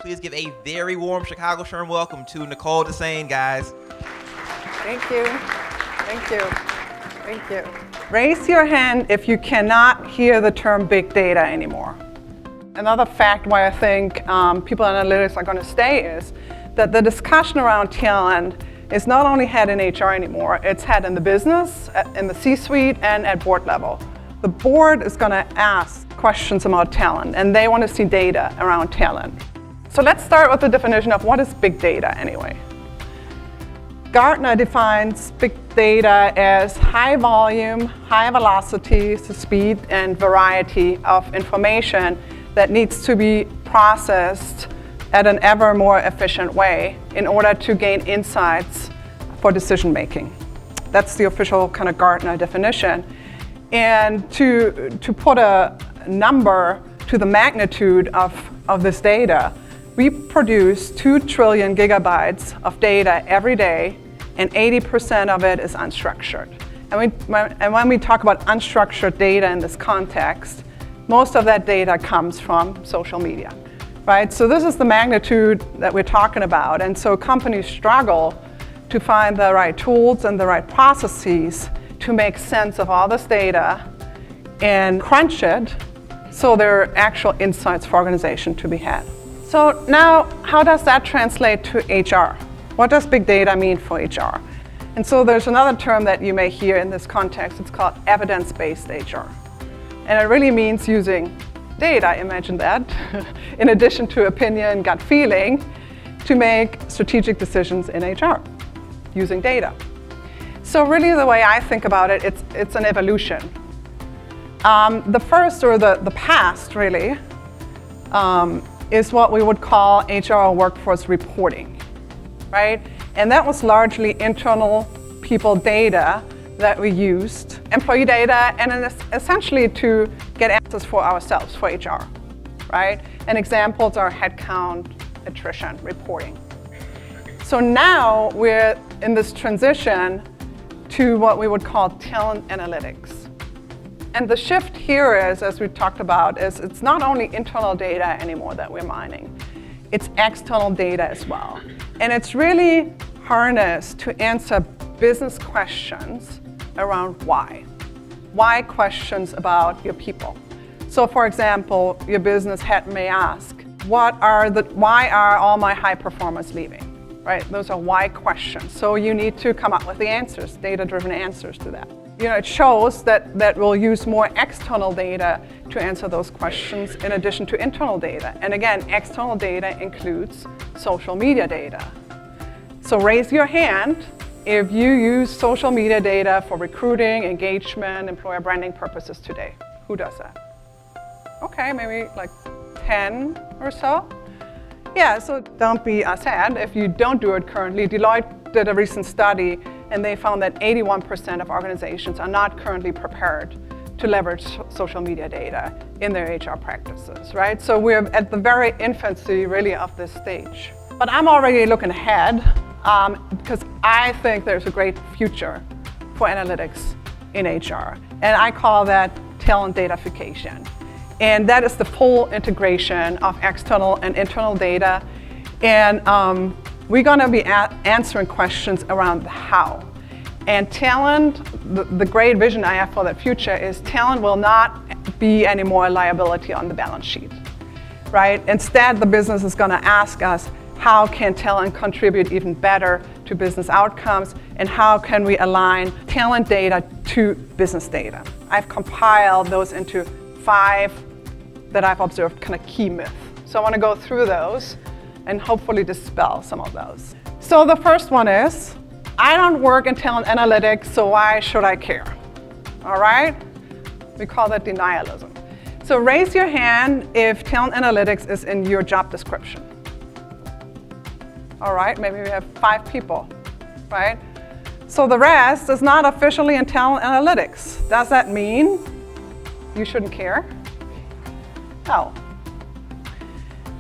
please give a very warm Chicago Sherm welcome to Nicole Dessain, guys. Thank you. Thank you. Thank you. Raise your hand if you cannot hear the term big data anymore. Another fact why I think people in analytics are going to stay is that the discussion around talent is not only had in HR anymore, it's had in the business, in the C-suite, and at board level. The board is going to ask questions about talent, and they want to see data around talent. So let's start with the definition of what is big data anyway. Gartner defines big data as high volume, high velocity, speed, and variety of information that needs to be processed at an ever more efficient way in order to gain insights for decision making. That's the official kind of Gartner definition. And to put a number to the magnitude of this data, we produce 2 trillion gigabytes of data every day, and 80% of it is unstructured. And when we talk about unstructured data in this context, most of that data comes from social media, right? So this is the magnitude that we're talking about. And so companies struggle to find the right tools and the right processes to make sense of all this data and crunch it so there are actual insights for organization to be had. So now, how does that translate to HR? What does big data mean for HR? And so there's another term that you may hear in this context. It's called evidence-based HR. And it really means using data, imagine that, in addition to opinion, gut feeling, to make strategic decisions in HR using data. So really the way I think about it, it's an evolution. The first, or the past really, is what we would call HR workforce reporting, right? And that was largely internal people data that we used, employee data, and essentially to get answers for ourselves, for HR, right? And examples are headcount, attrition, reporting. So now we're in this transition to what we would call talent analytics. And the shift here is, as we talked about, is it's not only internal data anymore that we're mining, it's external data as well. And it's really harnessed to answer business questions around why. Why questions about your people. So for example, your business head may ask, why are all my high performers leaving? Right? Those are why questions. So you need to come up with the answers, data-driven answers to that. You know, it shows that we'll use more external data to answer those questions in addition to internal data. And again, external data includes social media data. So raise your hand if you use social media data for recruiting, engagement, employer branding purposes today. Who does that? Okay, maybe like 10 or so. Yeah, so don't be sad if you don't do it currently. Deloitte did a recent study and they found that 81% of organizations are not currently prepared to leverage social media data in their HR practices, right? So we're at the very infancy really of this stage. But I'm already looking ahead because I think there's a great future for analytics in HR. And I call that talent datafication. And that is the full integration of external and internal data. And we're going to be answering questions around the how. And talent, the great vision I have for that future is talent will not be anymore a liability on the balance sheet, right? Instead, the business is going to ask us, how can talent contribute even better to business outcomes, and how can we align talent data to business data? I've compiled those into 5 that I've observed kind of key myths. So I want to go through those and hopefully dispel some of those. So the first one is, I don't work in talent analytics, so why should I care? All right? We call that denialism. So raise your hand if talent analytics is in your job description. All right, maybe we have 5 people, right? So the rest is not officially in talent analytics. Does that mean you shouldn't care? No.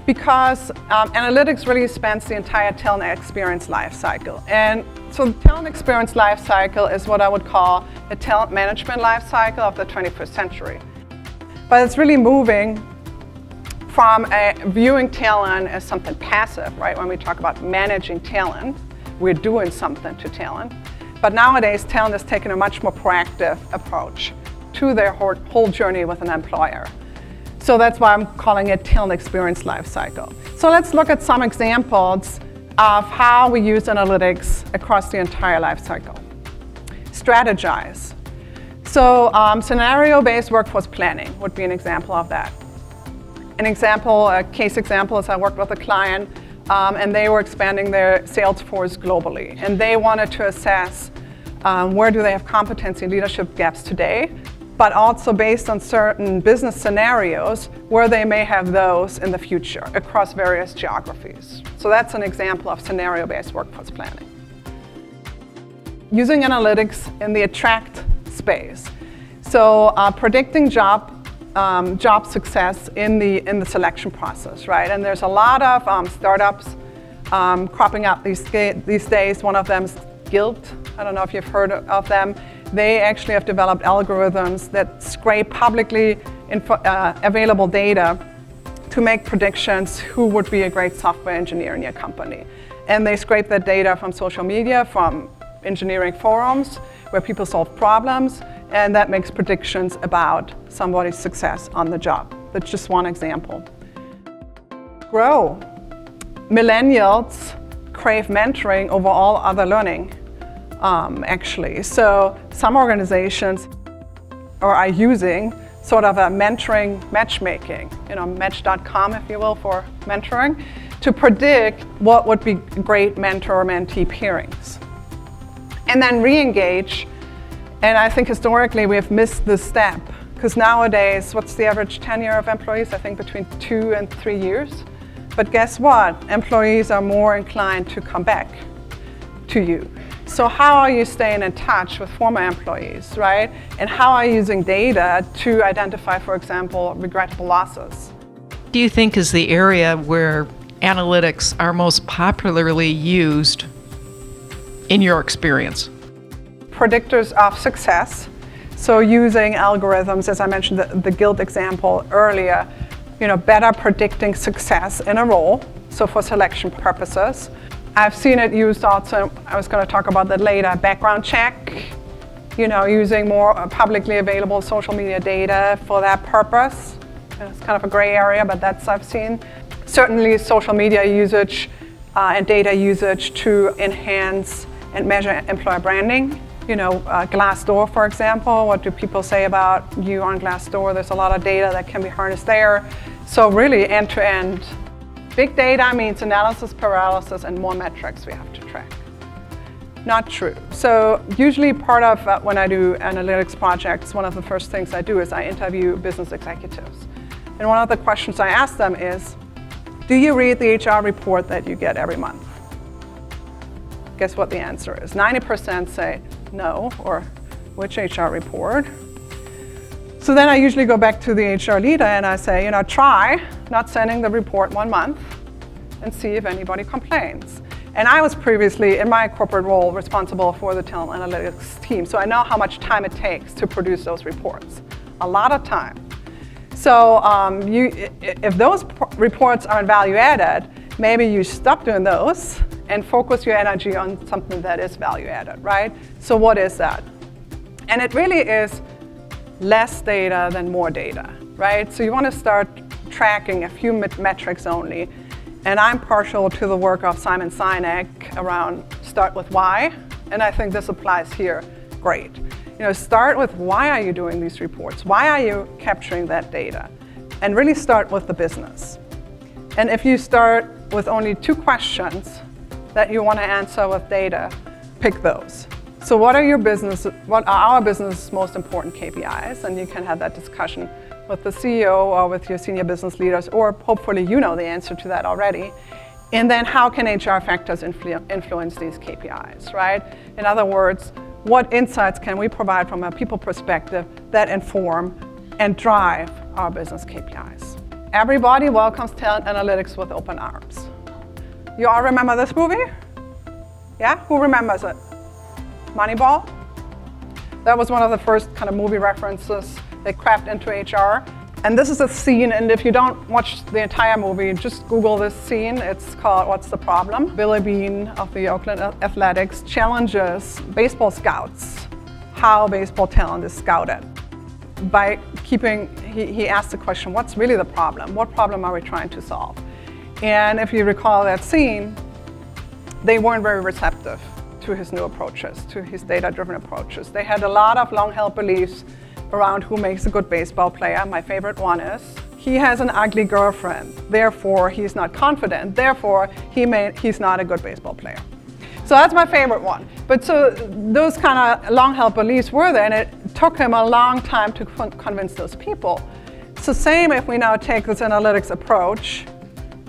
Because analytics really spans the entire talent experience lifecycle. And so the talent experience lifecycle is what I would call the talent management lifecycle of the 21st century. But it's really moving from viewing talent as something passive, right? When we talk about managing talent, we're doing something to talent. But nowadays, talent is taking a much more proactive approach to their whole journey with an employer. So that's why I'm calling it talent experience lifecycle. So let's look at some examples of how we use analytics across the entire lifecycle. Strategize. So scenario-based workforce planning would be an example of that. A case example is I worked with a client and they were expanding their sales force globally. And they wanted to assess where do they have competency leadership gaps today, but also based on certain business scenarios where they may have those in the future across various geographies. So that's an example of scenario-based workforce planning. Using analytics in the attract space. So predicting job success in the selection process, right? And there's a lot of startups cropping up these days. One of them is Guild. I don't know if you've heard of them. They actually have developed algorithms that scrape publicly available data to make predictions who would be a great software engineer in your company. And they scrape that data from social media, from engineering forums where people solve problems, and that makes predictions about somebody's success on the job. That's just one example. Grow. Millennials crave mentoring over all other learning, actually. So some organizations are using sort of a mentoring matchmaking, match.com, if you will, for mentoring, to predict what would be great mentor-mentee pairings. And then re-engage. And I think historically we have missed this step, because nowadays, what's the average tenure of employees? I think between 2 and 3 years. But guess what? Employees are more inclined to come back to you. So how are you staying in touch with former employees, right? And how are you using data to identify, for example, regrettable losses? Do you think is the area where analytics are most popularly used in your experience? Predictors of success. So using algorithms, as I mentioned the Guild example earlier, better predicting success in a role, so for selection purposes. I've seen it used also, I was going to talk about that later, background check, using more publicly available social media data for that purpose. It's kind of a gray area, but that's I've seen. Certainly social media usage and data usage to enhance and measure employer branding. Glassdoor, for example, what do people say about you on Glassdoor? There's a lot of data that can be harnessed there. So really end-to-end. Big data means analysis, paralysis, and more metrics we have to track. Not true. So usually part of when I do analytics projects, one of the first things I do is I interview business executives. And one of the questions I ask them is, do you read the HR report that you get every month? Guess what the answer is? 90% say no, or which HR report? So then I usually go back to the HR leader and I say, try not sending the report 1 month and see if anybody complains. And I was previously, in my corporate role, responsible for the talent analytics team, so I know how much time it takes to produce those reports. A lot of time. So if those reports aren't value added, maybe you stop doing those and focus your energy on something that is value added, right? So what is that? And it really is less data than more data, right? So you want to start tracking a few metrics only. And I'm partial to the work of Simon Sinek around start with why. And I think this applies here great. Start with why are you doing these reports? Why are you capturing that data? And really start with the business. And if you start with only 2 questions that you want to answer with data, pick those. So what are our business most important KPIs? And you can have that discussion with the CEO or with your senior business leaders, or hopefully you know the answer to that already. And then how can HR factors influence these KPIs, right? In other words, what insights can we provide from a people perspective that inform and drive our business KPIs? Everybody welcomes talent analytics with open arms. You all remember this movie? Yeah? Who remembers it? Moneyball? That was one of the first kind of movie references they craft into HR. And this is a scene, and if you don't watch the entire movie, just Google this scene. It's called What's the Problem? Billy Beane of the Oakland Athletics challenges baseball scouts how baseball talent is scouted. By he asked the question, what's really the problem? What problem are we trying to solve? And if you recall that scene, they weren't very receptive to his new approaches, to his data-driven approaches. They had a lot of long-held beliefs around who makes a good baseball player. My favorite one is, he has an ugly girlfriend, therefore he's not confident, therefore he's not a good baseball player. So that's my favorite one. But so those kind of long-held beliefs were there, and it took him a long time to convince those people. It's the same if we now take this analytics approach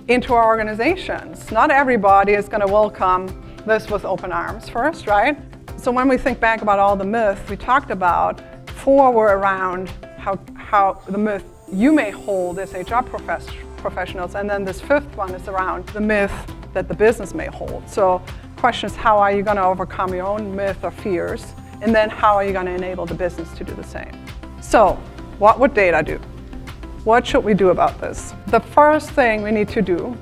into our organizations. Not everybody is going to welcome this with open arms first, right? So when we think back about all the myths we talked about, 4 were around how the myth you may hold as HR professionals, and then this 5th one is around the myth that the business may hold. So question is, how are you going to overcome your own myth or fears, and then how are you going to enable the business to do the same? So what would data do? What should we do about this? The first thing we need to do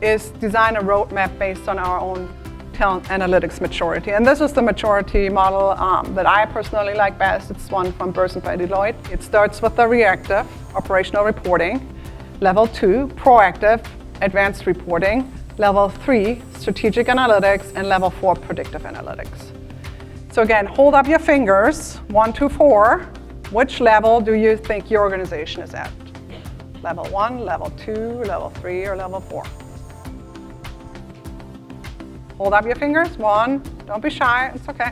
is design a roadmap based on our own talent analytics maturity. And this is the maturity model that I personally like best. It's one from Burson by Deloitte. It starts with the reactive, operational reporting. Level 2, proactive, advanced reporting. Level 3, strategic analytics. And level 4, predictive analytics. So again, hold up your fingers, 1 to 4. Which level do you think your organization is at? Level 1, level 2, level 3, or level 4? Hold up your fingers. 1, don't be shy, it's okay.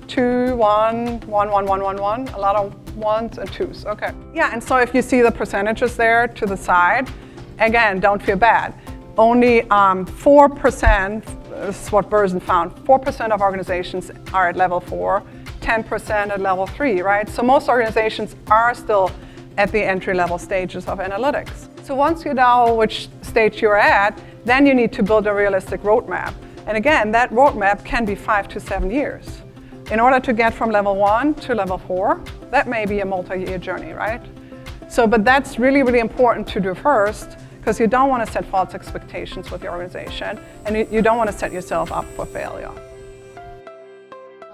2, 1, 1, 1, 1, 1, 1. A lot of 1s and 2s, okay. Yeah, and so if you see the percentages there to the side, again, don't feel bad. Only 4% is what Burson found. 4% of organizations are at level 4, 10% at level 3, right? So most organizations are still at the entry-level stages of analytics. So once you know which stage you're at, then you need to build a realistic roadmap. And again, that roadmap can be 5 to 7 years. In order to get from level 1 to level 4, that may be a multi-year journey, right? So, but that's really, really important to do first, because you don't want to set false expectations with your organization, and you don't want to set yourself up for failure.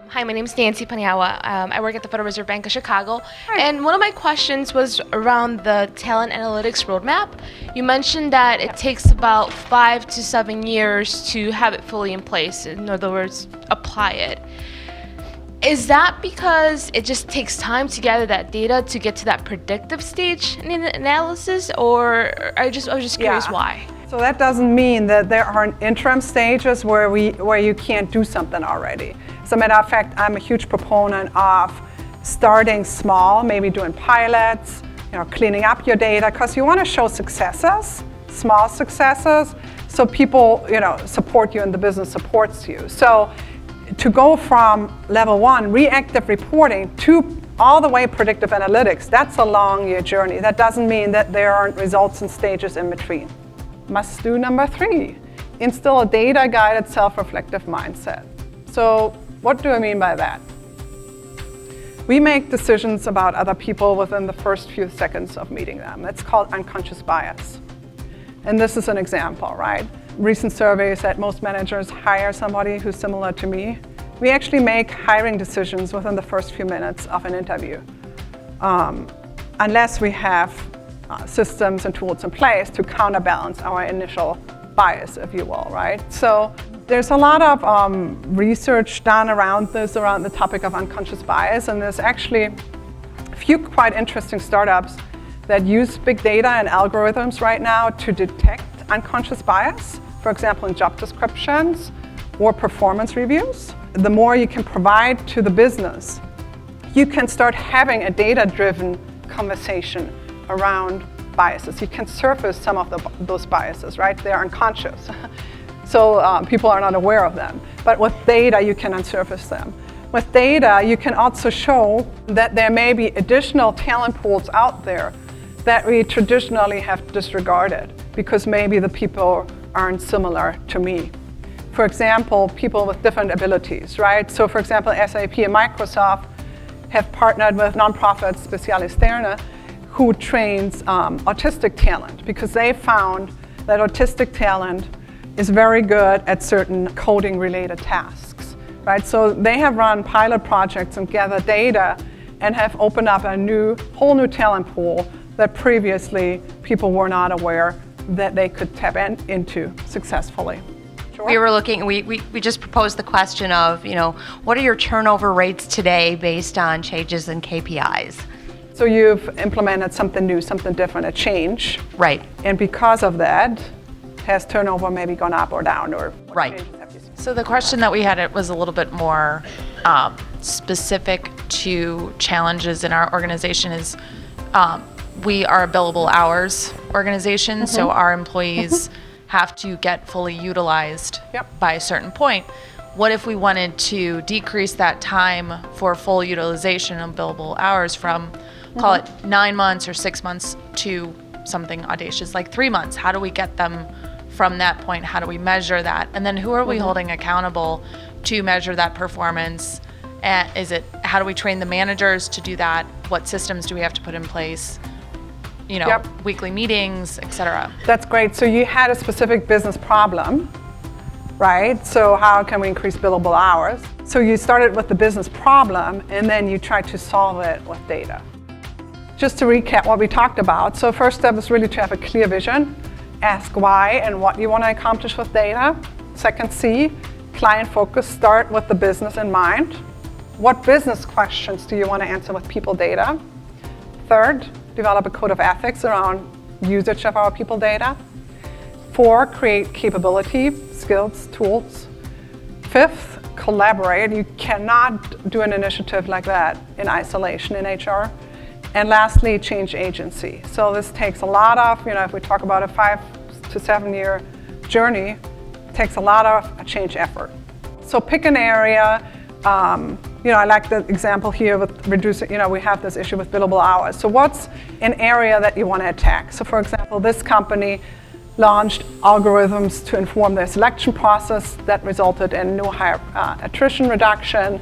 Hi, my name is Nancy Paniawa. I work at the Federal Reserve Bank of Chicago. And one of my questions was around the talent analytics roadmap. You mentioned that it takes about 5 to 7 years to have it fully in place. In other words, apply it. Is that because it just takes time to gather that data to get to that predictive stage in the analysis, or I was just curious why? So that doesn't mean that there aren't interim stages where you can't do something already. As a matter of fact, I'm a huge proponent of starting small, maybe doing pilots, cleaning up your data, because you want to show successes, small successes, so people, support you and the business supports you. So to go from level 1, reactive reporting, to all the way predictive analytics, that's a long year journey. That doesn't mean that there aren't results and stages in between. Must do number 3, instill a data-guided self-reflective mindset. So what do I mean by that? We make decisions about other people within the first few seconds of meeting them. That's called unconscious bias. And this is an example, right? Recent surveys said most managers hire somebody who's similar to me. We actually make hiring decisions within the first few minutes of an interview, unless we have systems and tools in place to counterbalance our initial bias, if you will, right? So there's a lot of research done around the topic of unconscious bias, and there's actually a few quite interesting startups that use big data and algorithms right now to detect unconscious bias, for example, in job descriptions or performance reviews. The more you can provide to the business, you can start having a data-driven conversation around biases. You can surface some of those biases, right? They're unconscious. So people are not aware of them. But with data, you can unsurface them. With data, you can also show that there may be additional talent pools out there that we traditionally have disregarded because maybe the people aren't similar to me. For example, people with different abilities, right? So for example, SAP and Microsoft have partnered with nonprofit Specialisterne, who trains autistic talent, because they found that autistic talent is very good at certain coding-related tasks, right? So they have run pilot projects and gathered data and have opened up a whole new talent pool that previously people were not aware that they could tap into successfully. Sure. We were looking, we just proposed the question of, what are your turnover rates today based on changes in KPIs? So you've implemented something new, something different, a change. Right. And because of that, has turnover maybe gone up or down, or what Right. changes have you seen? So the question that we had, it was a little bit more specific to challenges in our organization is we are a billable hours organization, so our employees have to get fully utilized by a certain point. What if we wanted to decrease that time for full utilization of billable hours from, call it 9 months or 6 months, to something audacious like 3 months? How do we get them from that point? How do we measure that? And then who are we holding accountable to measure that performance? And how do we train the managers to do that? What systems do we have to put in place? Weekly meetings, et cetera. That's great. So you had a specific business problem, right? So how can we increase billable hours? So you started with the business problem, and then you tried to solve it with data. Just to recap what we talked about, so first step is really to have a clear vision, ask why and what you want to accomplish with data. Second C, client focus, start with the business in mind. What business questions do you want to answer with people data? Third, develop a code of ethics around usage of our people data. 4, create capability, skills, tools. 5th, collaborate. You cannot do an initiative like that in isolation in HR. And lastly, change agency. So this takes a lot of, if we talk about a 5 to 7 year journey, it takes a lot of change effort. So pick an area. I like the example here with reducing, we have this issue with billable hours. So what's an area that you want to attack? So for example, this company launched algorithms to inform their selection process that resulted in new hire attrition reduction.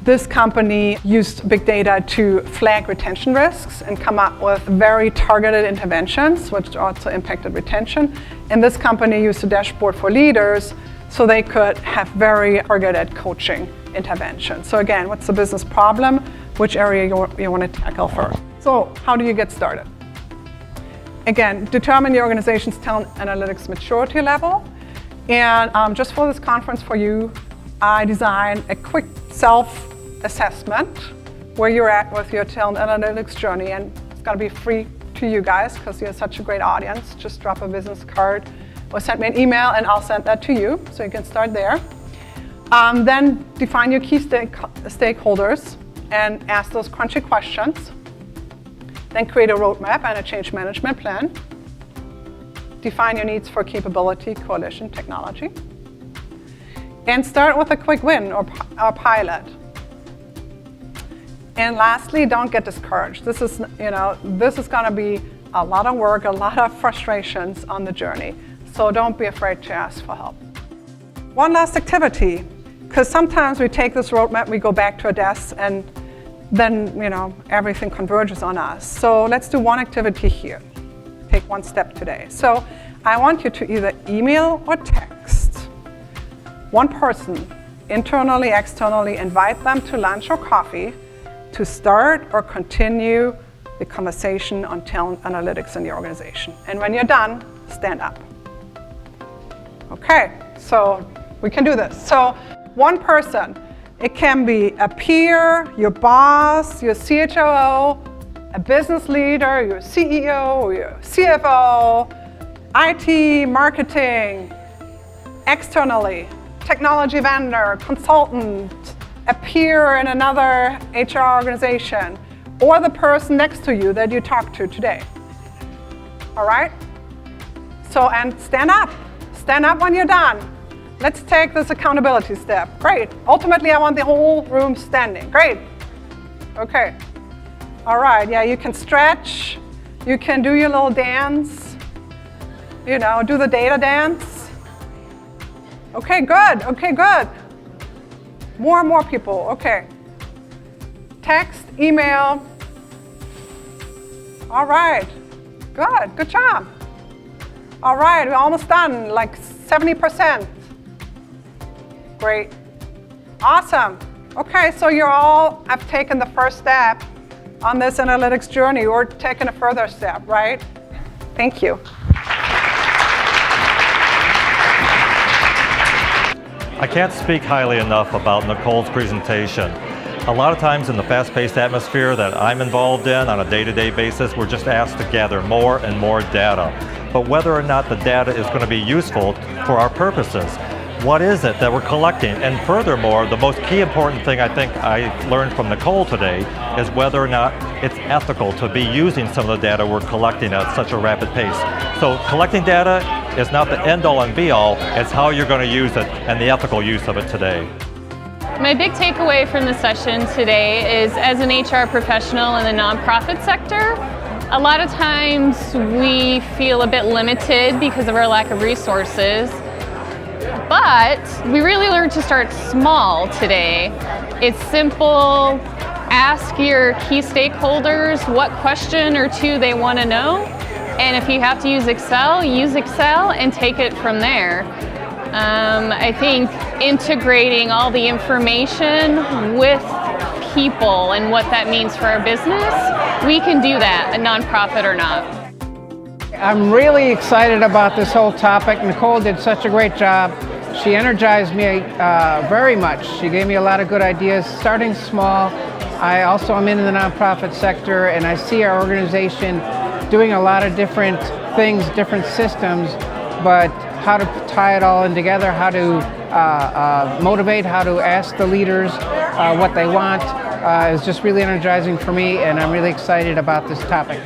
This company used big data to flag retention risks and come up with very targeted interventions, which also impacted retention. And this company used a dashboard for leaders so they could have very targeted coaching intervention. So again, what's the business problem? Which area you want to tackle first? So how do you get started? Again, determine your organization's talent analytics maturity level. And just for this conference for you, I designed a quick self-assessment where you're at with your talent analytics journey. And it's going to be free to you guys because you're such a great audience. Just drop a business card or send me an email and I'll send that to you. So you can start there. Then define your key stakeholders and ask those crunchy questions. Then create a roadmap and a change management plan. Define your needs for capability, coalition, technology. And start with a quick win or pilot. And lastly, don't get discouraged. This is going to be a lot of work, a lot of frustrations on the journey. So don't be afraid to ask for help. One last activity, because sometimes we take this roadmap, we go back to our desks, and then everything converges on us. So let's do one activity here. Take one step today. So I want you to either email or text one person, internally, externally, invite them to lunch or coffee to start or continue the conversation on talent analytics in the organization. And when you're done, stand up. Okay, so we can do this. So one person, it can be a peer, your boss, your CHRO, a business leader, your CEO, your CFO, IT, marketing, externally, technology vendor, consultant, a peer in another HR organization, or the person next to you that you talked to today. All right? So, and stand up. Stand up when you're done. Let's take this accountability step. Great. Ultimately, I want the whole room standing. Great. Okay. All right. Yeah, you can stretch. You can do your little dance. Do the data dance. Okay, good. Okay, good. More and more people. Okay. Text, email. All right. Good job. All right, we're almost done, like 70%. Great. Awesome. Okay, so you all have taken the first step on this analytics journey, or taken a further step, right? Thank you. I can't speak highly enough about Nicole's presentation. A lot of times in the fast-paced atmosphere that I'm involved in on a day-to-day basis, we're just asked to gather more and more data. But whether or not the data is going to be useful for our purposes, what is it that we're collecting? And furthermore, the most key important thing I think I learned from Nicole today is whether or not it's ethical to be using some of the data we're collecting at such a rapid pace. So collecting data is not the end-all and be-all, it's how you're going to use it and the ethical use of it today. My big takeaway from the session today is, as an HR professional in the nonprofit sector, a lot of times we feel a bit limited because of our lack of resources, but we really learned to start small today. It's simple. Ask your key stakeholders what question or two they want to know, and if you have to use Excel and take it from there. I think integrating all the information with people and what that means for our business, we can do that, a nonprofit or not. I'm really excited about this whole topic. Nicole did such a great job. She energized me very much. She gave me a lot of good ideas, starting small. I also am in the nonprofit sector, and I see our organization doing a lot of different things, different systems, but how to tie it all in together, how to motivate, how to ask the leaders what they want is just really energizing for me, and I'm really excited about this topic.